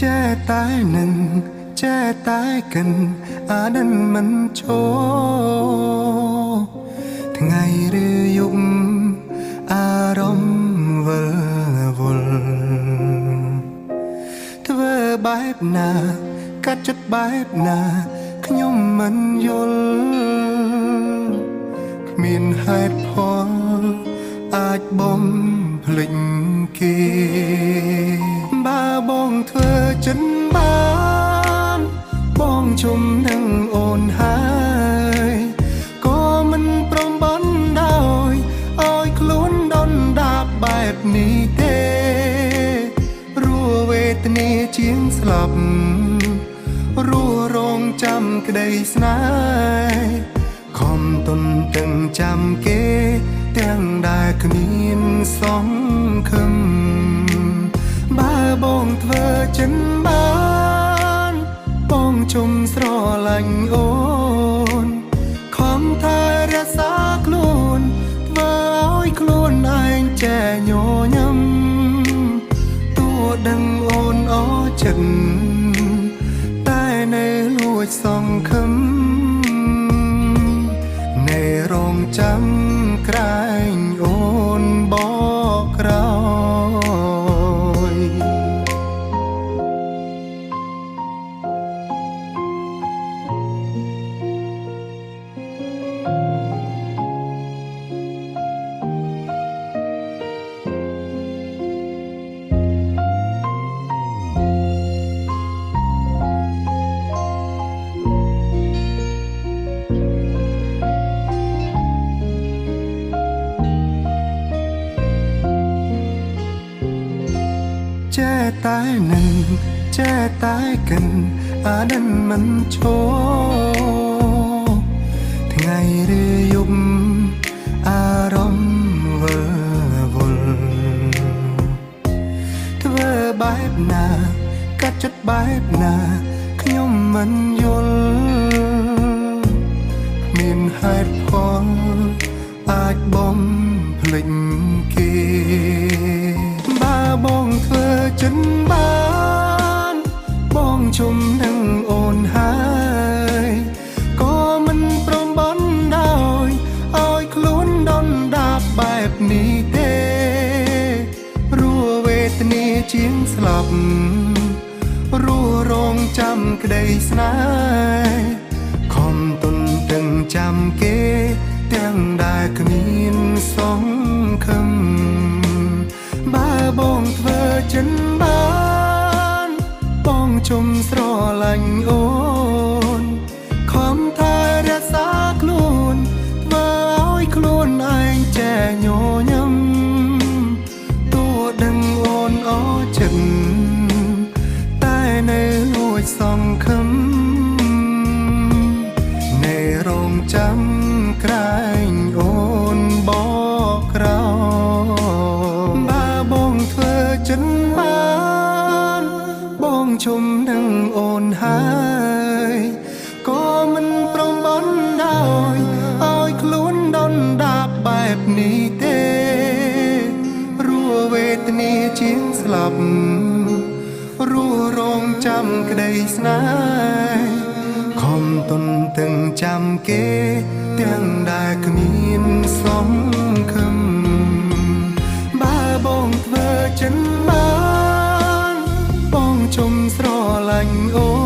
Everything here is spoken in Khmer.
ចេះតែនឹងចេះតែកិនអានឹងមិនចូលថ្ងៃឬយប់អារម្មណ៍វិលវល់ធ្វើបែបណាកាត់ចិត្តបែបណាខ្ញុំមិនយល់គ្មានហេតុផលអាចបំភ្លេចគេបើបងធ្វើចិនបានបងជុំនឹងអូនហើយក៏មិនព្រមបានដោយឲ្យខ្លួនដុនដាបបែបនេះទេរੂវេទនាជាងស្លាប់រੂរងចាំក្តីស្នេហ៍ខំទុនទាំងចាំគេទាំងដែលគ្មានសង្ឃឹមបើបងធ្វើចិនបានបងជុំស្រឡាញ់អូនខំថែរក្សាខ្លួនធ្វើឲ្យខ្លួនឯងចែញញឹមទោះដឹងអូនអចិត្តតែនៅលួចសង្ឃឹមនៅរងចាំក្រែងអូនបកក្រោយចេះតែនឹងចេះតែកិនអានឹងមិនចូលថ្ងៃឬយប់អារម្មណ៍វិលវល់ធ្វើបែបណាកាត់ចិត្តបែបណាខ្ញុំមិនយល់គ្មានហេតុផលអាចបំភ្លេចគេបើបងធ្វើចិនបានបងជុំនឹងអូនហើយក៏មិនព្រមបានដោយឲ្យខ្លួនដុនដាបបែបនេះទេរੂវេទនាជាងស្លាប់រੂរងចាំក្តីស្នេហ៍ខំទុនទាំងចាំគេទាំងដែលគ្មានសង្ឃឹមបើបងធ្វើចិនបានបងជុំស្រឡាញ់អូនខំថែរក្សាខ្លួនធ្វើឲ្យខ្លួនឯងចែញញឹមទោះដឹងអូនអចិត្តតែនៅលួចសង្ឃឹមនៅរងចាំក្រែងអូនបកក្រោយបើបងធ្វើចិនបានបងជុំនឹងអូនហើយក៏មិនព្រមបានដោយឲ្យខ្លួនដុនដាបបែបនេះទេរੂវេទនាជាងស្លាប់រੂរងចាំក្តីស្នេហ៍ខំទុនទាំងចាំគេទាំងដែលគ្មានសង្ឃឹមបើបងធ្វើចិនបានបងជុំស្រឡាញ់អូ